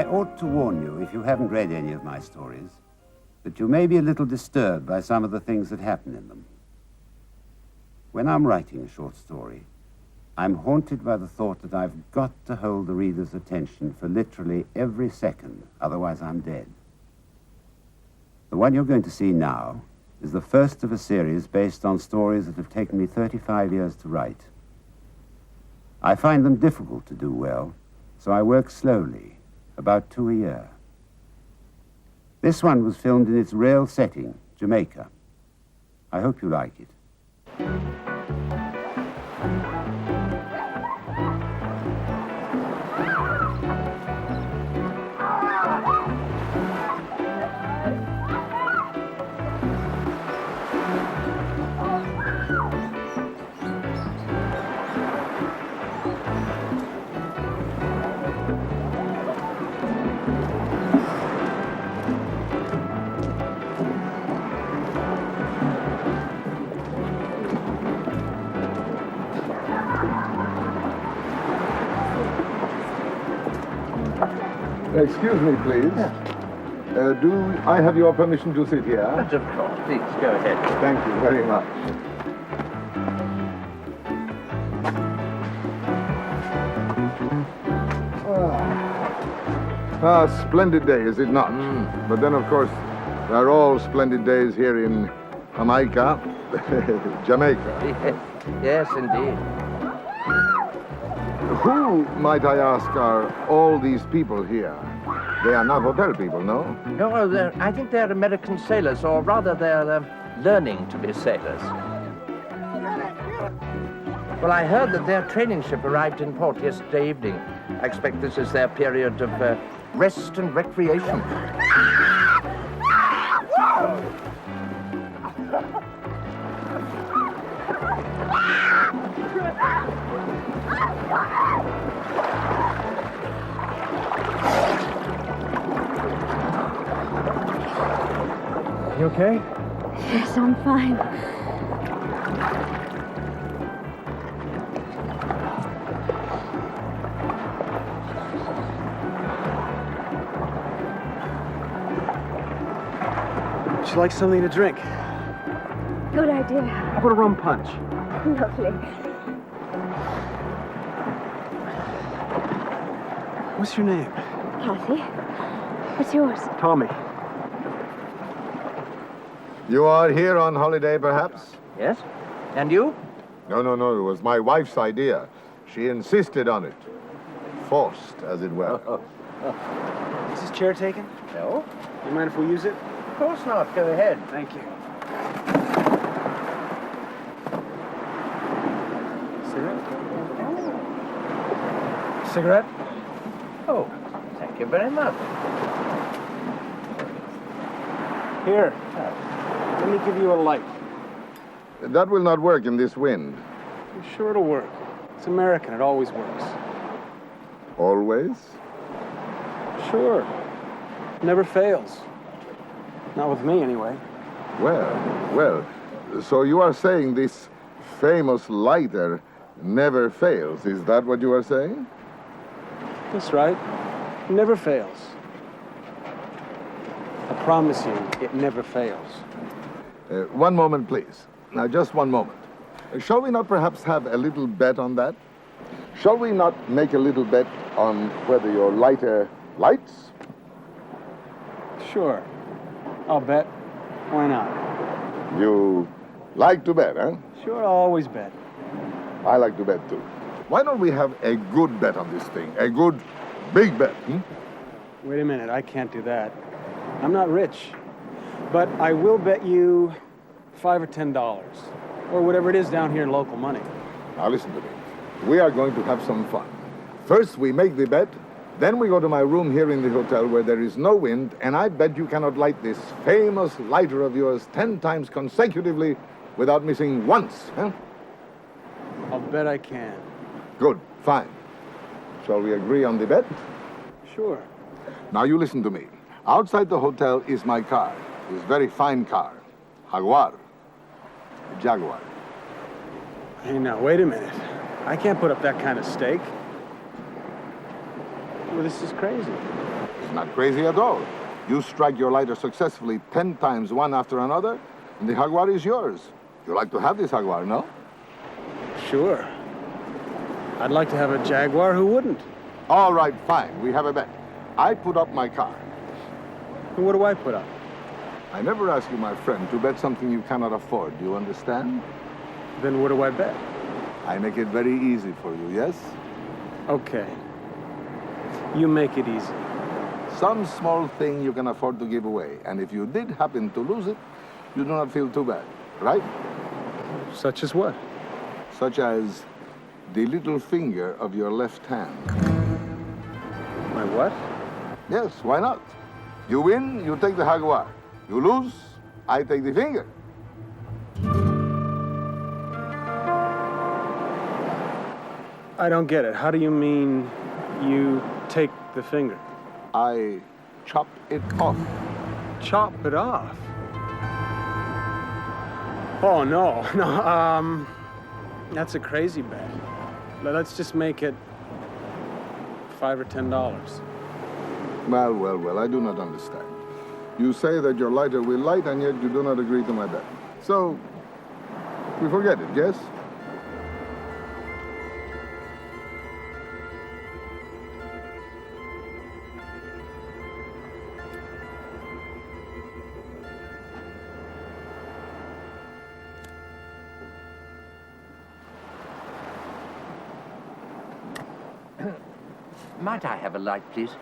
ought to warn you, if you haven't read any of my stories, that you may be a little disturbed by some of the things that happen in them. When I'm writing a short story, I'm haunted by the thought that I've got to hold the reader's attention for literally every second, otherwise I'm dead. The one you're going to see now is the first of a series based on stories that have taken me 35 years to write. I find them difficult to do well, so I work slowly, about 2 a year. This one was filmed in its real setting, Jamaica. I hope you like it. Excuse me, please. Do I have your permission to sit here? But of course, please, go ahead. Thank you very much. Splendid day, is it not? But then, of course, there are all splendid days here in Jamaica. Jamaica. Yes, indeed. Who, might I ask, are all these people here? They are not hotel people, no? No, I think they're American sailors, or rather they're learning to be sailors. Well, I heard that their training ship arrived in port yesterday evening. I expect this is their period of rest and recreation. You okay? Yes, I'm fine. Would you like something to drink? Good idea. How about a rum punch? Lovely. What's your name? Kathy. What's yours? Tommy. You are here on holiday, perhaps? Yes? And you? No. It was my wife's idea. She insisted on it. Forced, as it were. Is this chair taken? No. You mind if we use it? Of course not. Go ahead. Thank you. Cigarette? Cigarette? Oh, thank you very much. Here. Let me give you a light. That will not work in this wind. I'm sure it'll work. It's American. It always works. Always? Sure. Never fails. Not with me, anyway. Well. So you are saying this famous lighter never fails. Is that what you are saying? That's right. It never fails. I promise you, it never fails. One moment, please. Now, just one moment. Shall we not perhaps have a little bet on that? Shall we not make a little bet on whether your lighter lights? Sure. I'll bet. Why not? You like to bet, huh? Sure, I'll always bet. I like to bet, too. Why don't we have a good bet on this thing? A good, big bet, Wait a minute, I can't do that. I'm not rich. But I will bet you $5 or $10, or whatever it is down here in local money. Now listen to me. We are going to have some fun. First we make the bet, then we go to my room here in the hotel where there is no wind, and I bet you cannot light this famous lighter of yours 10 times consecutively without missing once, huh? I'll bet I can. Good, fine. Shall we agree on the bet? Sure. Now you listen to me. Outside the hotel is my car. This very fine car. Jaguar. Jaguar. Hey, now, wait a minute. I can't put up that kind of stake. Well, this is crazy. It's not crazy at all. You strike your lighter successfully 10 times, one after another, and the jaguar is yours. You like to have this jaguar, no? Sure. I'd like to have a Jaguar. Who wouldn't? All right, fine. We have a bet. I put up my card. And what do I put up? I never ask you, my friend, to bet something you cannot afford. Do you understand? Then what do I bet? I make it very easy for you, yes? Okay. You make it easy. Some small thing you can afford to give away. And if you did happen to lose it, you do not feel too bad, right? Such as what? Such as the little finger of your left hand. My what? Yes, why not? You win, you take the jaguar. You lose, I take the finger. I don't get it. How do you mean you take the finger? I chop it off. Chop it off? Oh, no. No, that's a crazy bet. Let's just make it $5 or $10. Well, I do not understand. You say that your lighter will light, and yet you do not agree to my bet. So, we forget it, yes? Might I have a light, please?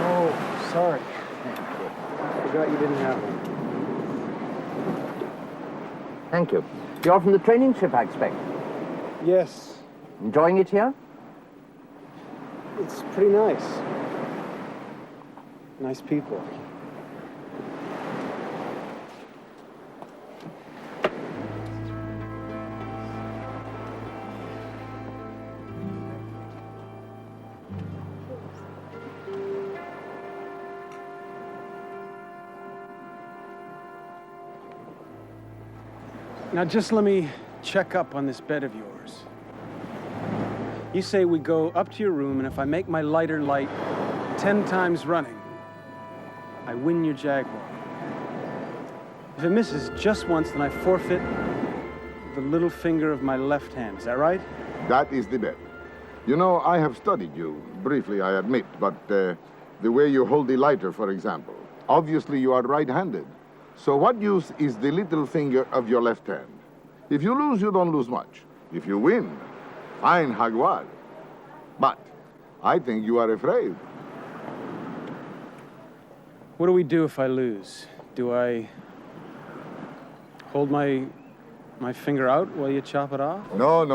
Oh, sorry. I forgot you didn't have one. Thank you. You're from the training ship, I expect. Yes, Enjoying it here? it's pretty nice. Nice people. Now, just let me check up on this bet of yours. You say we go up to your room, and if I make my lighter light 10 times running, I win your Jaguar. If it misses just once, then I forfeit the little finger of my left hand. Is that right? That is the bet. You know, I have studied you, briefly, I admit, but the way you hold the lighter, for example. Obviously, you are right-handed. So what use is the little finger of your left hand? If you lose, you don't lose much. If you win, fine jaguar. But I think you are afraid. What do we do if I lose? Do I hold my finger out while you chop it off? No.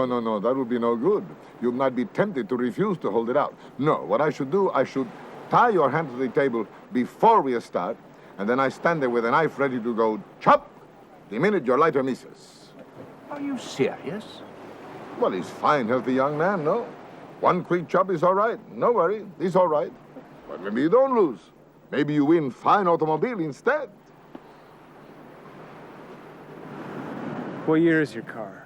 That would be no good. You might be tempted to refuse to hold it out. No, what I should do, I should tie your hand to the table before we start, and then I stand there with a knife ready to go chop the minute your lighter misses. Are you serious? Well, he's fine, healthy young man, no? One quick chop is all right. No worry, he's all right. But maybe you don't lose. Maybe you win fine automobile instead. What year is your car?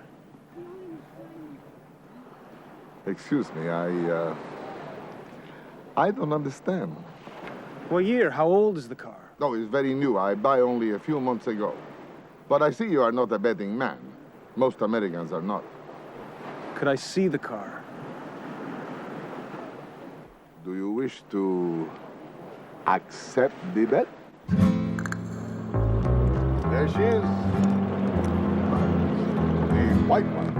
Excuse me, I don't understand. What year? How old is the car? No, it's very new. I buy only a few months ago. But I see you are not a betting man. Most Americans are not. Could I see the car? Do you wish to accept the bet? There she is. The white one.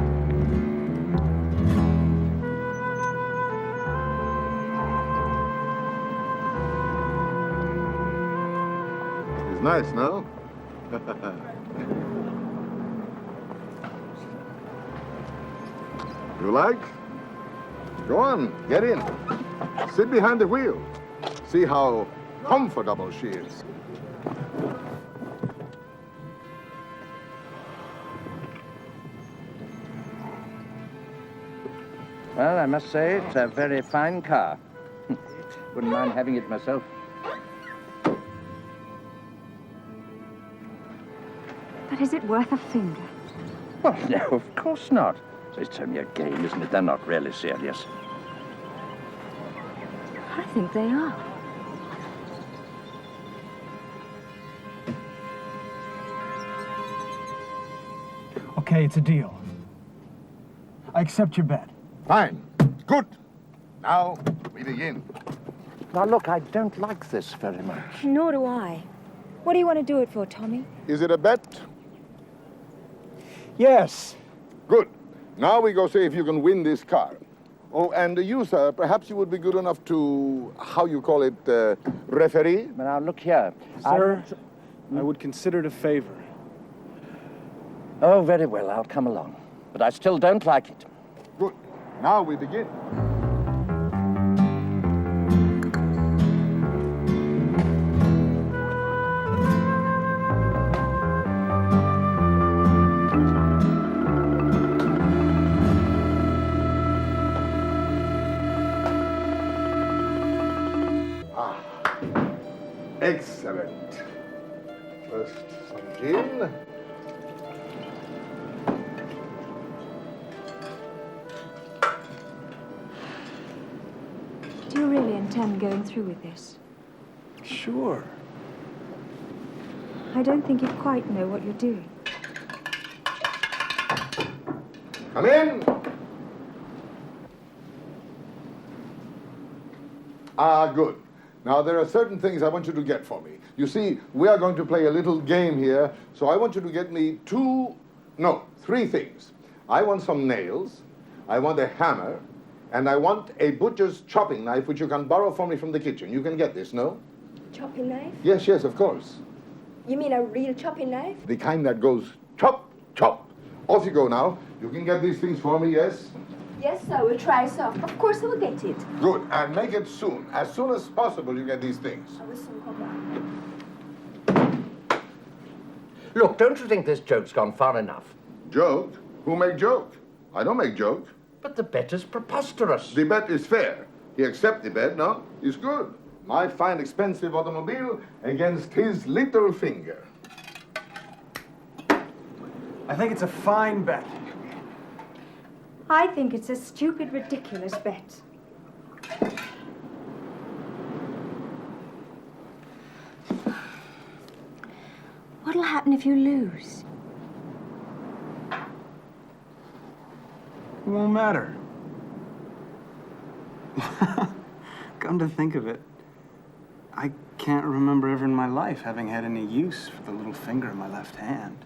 It's nice, no? You like? Go on, get in. Sit behind the wheel. See how comfortable she is. Well, I must say it's a very fine car. Wouldn't mind having it myself. But is it worth a finger? Well, no, of course not. It's only a game, isn't it? They're not really serious. I think they are. Okay, it's a deal. I accept your bet. Fine. Good. Now we begin. Now, look, I don't like this very much. Nor do I. What do you want to do it for, Tommy? Is it a bet? Yes. Good. Now we go see if you can win this car. Oh, and you, sir, perhaps you would be good enough to, how you call it, referee? Now, look here. Sir, I would consider it a favor. Oh, very well, I'll come along. But I still don't like it. Good. Now we begin. Excellent. First, some gin. Do you really intend going through with this? Sure. I don't think you quite know what you're doing. Come in. Good. Now, there are certain things I want you to get for me. You see, we are going to play a little game here, so I want you to get me three things. I want some nails, I want a hammer, and I want a butcher's chopping knife, which you can borrow for me from the kitchen. You can get this, no? Chopping knife? Yes, yes, of course. You mean a real chopping knife? The kind that goes chop, chop. Off you go now. You can get these things for me, yes? Yes, I will try so. Of course I will get it. Good, and make it soon. As soon as possible, you get these things. I will soon come back. Look, don't you think this joke's gone far enough? Joke? Who make joke? I don't make joke. But the bet is preposterous. The bet is fair. He accept the bet, no? It's good. My fine, expensive automobile against his little finger. I think it's a fine bet. I think it's a stupid, ridiculous bet. What'll happen if you lose? It won't matter. Come to think of it, I can't remember ever in my life having had any use for the little finger in my left hand.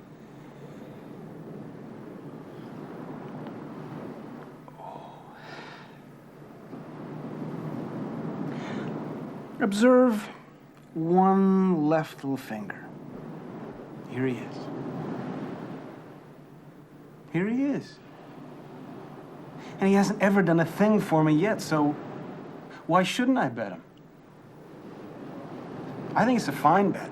Observe one left little finger. Here he is. Here he is. And he hasn't ever done a thing for me yet, so why shouldn't I bet him? I think it's a fine bet.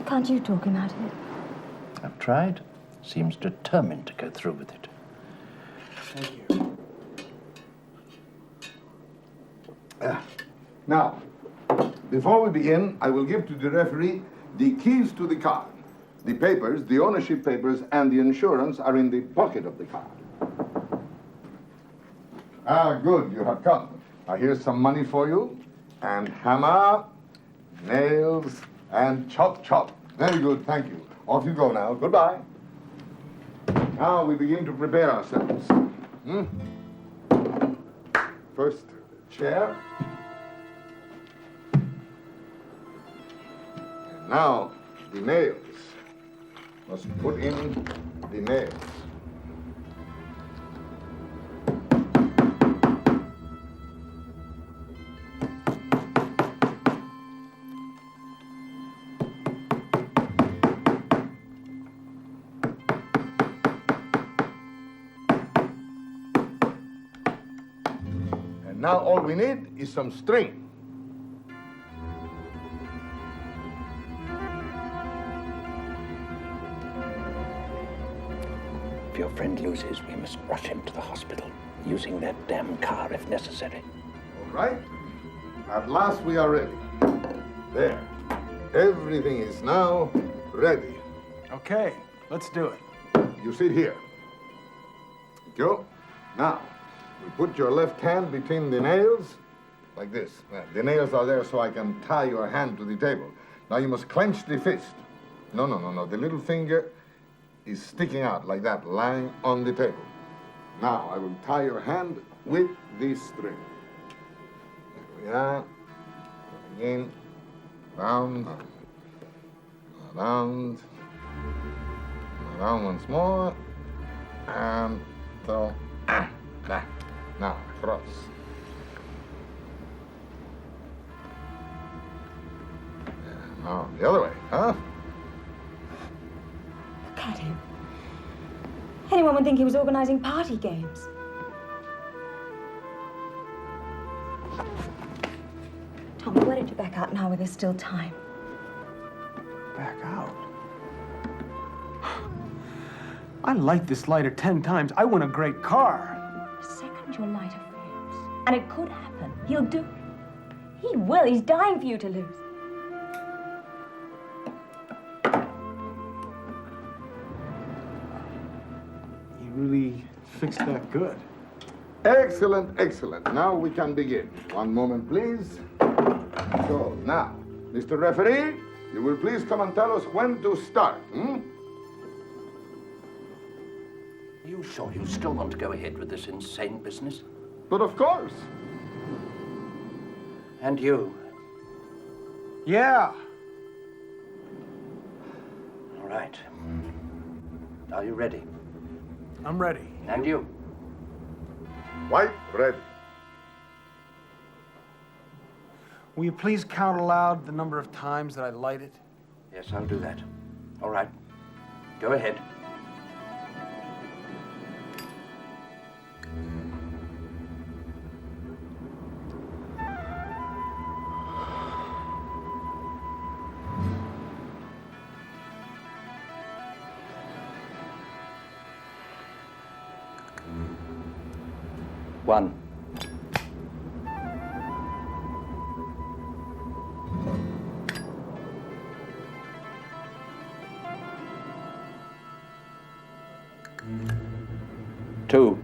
Can't you talk him out of it? I've tried. Seems determined to go through with it. Thank you. Now, before we begin, I will give to the referee the keys to the car. The papers, the ownership papers, and the insurance are in the pocket of the car. Good, you have come. Now, here's some money for you, and hammer, nails, and chop, chop. Very good, thank you. Off you go now. Goodbye. Now we begin to prepare ourselves. First, chair. And now, the nails. Must put in the nails. And now all we need is some string. If your friend loses, we must rush him to the hospital, using that damn car if necessary. All right. At last we are ready. There. Everything is now ready. Okay, let's do it. You sit here. Thank you. Now, we put your left hand between the nails, like this. The nails are there so I can tie your hand to the table. Now you must clench the fist. No. The little finger is sticking out like that, lying on the table. Now I will tie your hand with this string. There we are. Again. Round. Round. Round once more. And so. Back. Now, cross. Now, the other way, huh? Look at him. Anyone would think he was organizing party games. Tommy, why don't you back out now while there's still time? Back out. I light this lighter 10 times. I want a great car. The second your lighter fails, and it could happen, he'll do it. He will. He's dying for you to lose. You really fixed that good. Excellent, excellent. Now we can begin. One moment, please. So, now, Mr. Referee, you will please come and tell us when to start, You sure you still want to go ahead with this insane business? But of course. And you? Yeah. All right. Are you ready? I'm ready. And you? White, red. Will you please count aloud the number of times that I light it? Yes, I'll do that. All right. Go ahead. One. Two.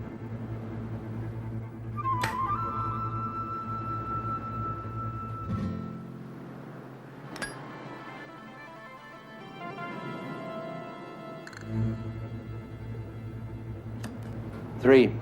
Three.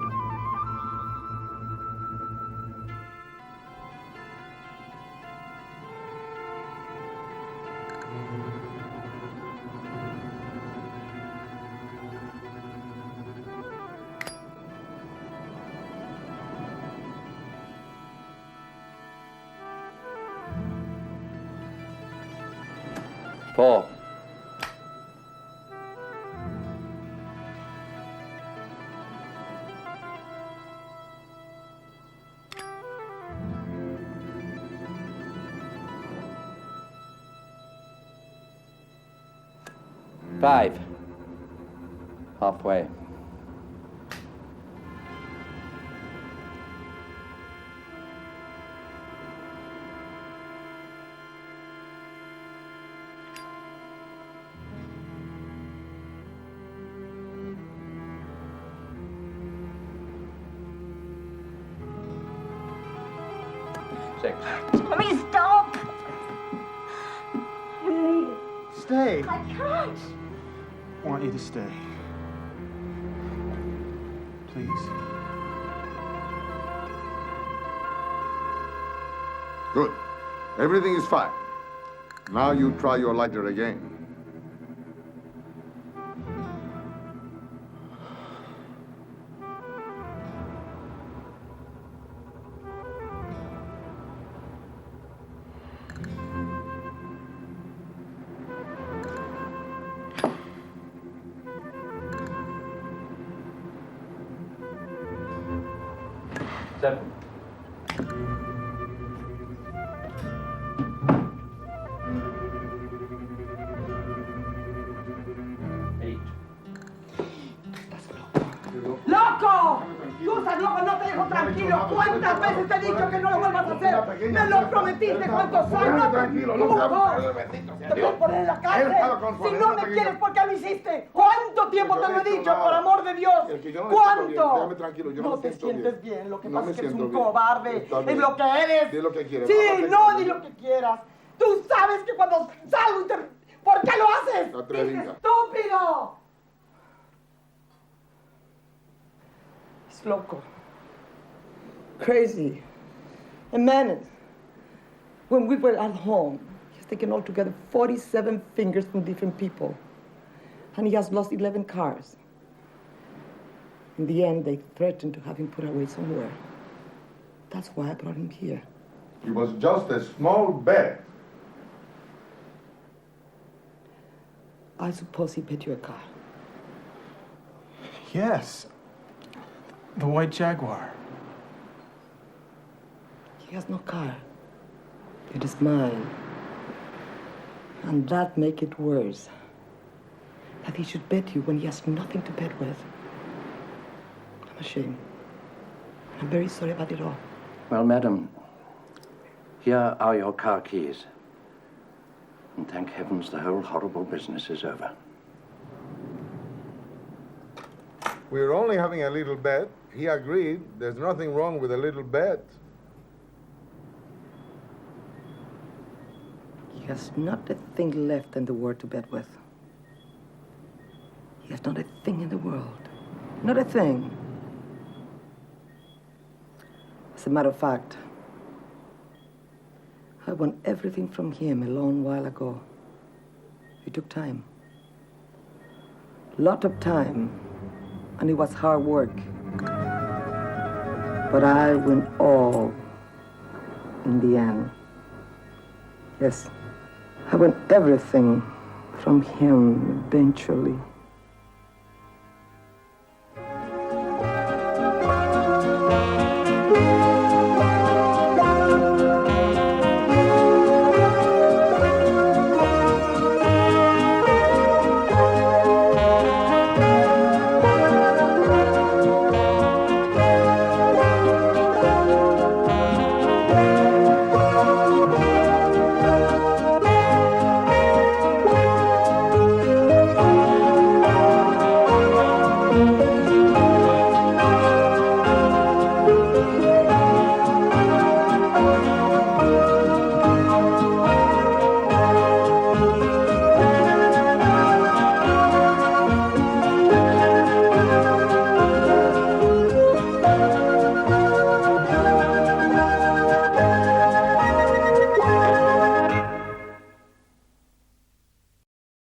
Four. Five. Halfway. Six. Tommy, stop! I'm leaving. Stay. I can't. I want you to stay. Please. Good. Everything is fine. Now you try your lighter again. Seven. Eight. ¡Loco! ¡Tú estás loco! ¡No te dejo tranquilo! tranquilo. ¿Cuántas veces te he dicho que no lo vuelvas a hacer? Me lo prometiste cuántos años. Tranquilo, Tú, no, bendito sea te Dios. puedo poner en la Él cárcel. estaba conforme, Si no no me te quieres, digo. ¿por qué lo hiciste? ¿Cuánto tiempo te lo he dicho? Por amor de Dios. Es que yo no me siento bien. ¿Cuánto? Déjame tranquilo, yo no No me te siento sientes bien. bien. Lo que No pasa me es que eres siento un bien. cobarde. Está Es bien. lo que eres. Di lo que quieres. Sí, Ahora no, te- di lo que quieras. Tú sabes que cuando salgo y te... ¿Por qué lo haces? Atrevida. ¡Dices, estúpido! He's loco. Crazy. A menace. When we were at home, he's taken altogether 47 fingers from different people. And he has lost 11 cars. In the end, they threatened to have him put away somewhere. That's why I brought him here. It was just a small bet. I suppose he bet you a car. Yes. The white Jaguar. He has no car. It is mine. And that make it worse. That he should bet you when he has nothing to bet with. I'm ashamed. I'm very sorry about it all. Well, madam, here are your car keys. And thank heavens the whole horrible business is over. We're only having a little bet. He agreed. There's nothing wrong with a little bet. He has not a thing left in the world to bet with. He has not a thing in the world. Not a thing. As a matter of fact, I won everything from him a long while ago. It took time. Lot of time. And it was hard work. But I win all in the end. Yes, I won everything from him eventually.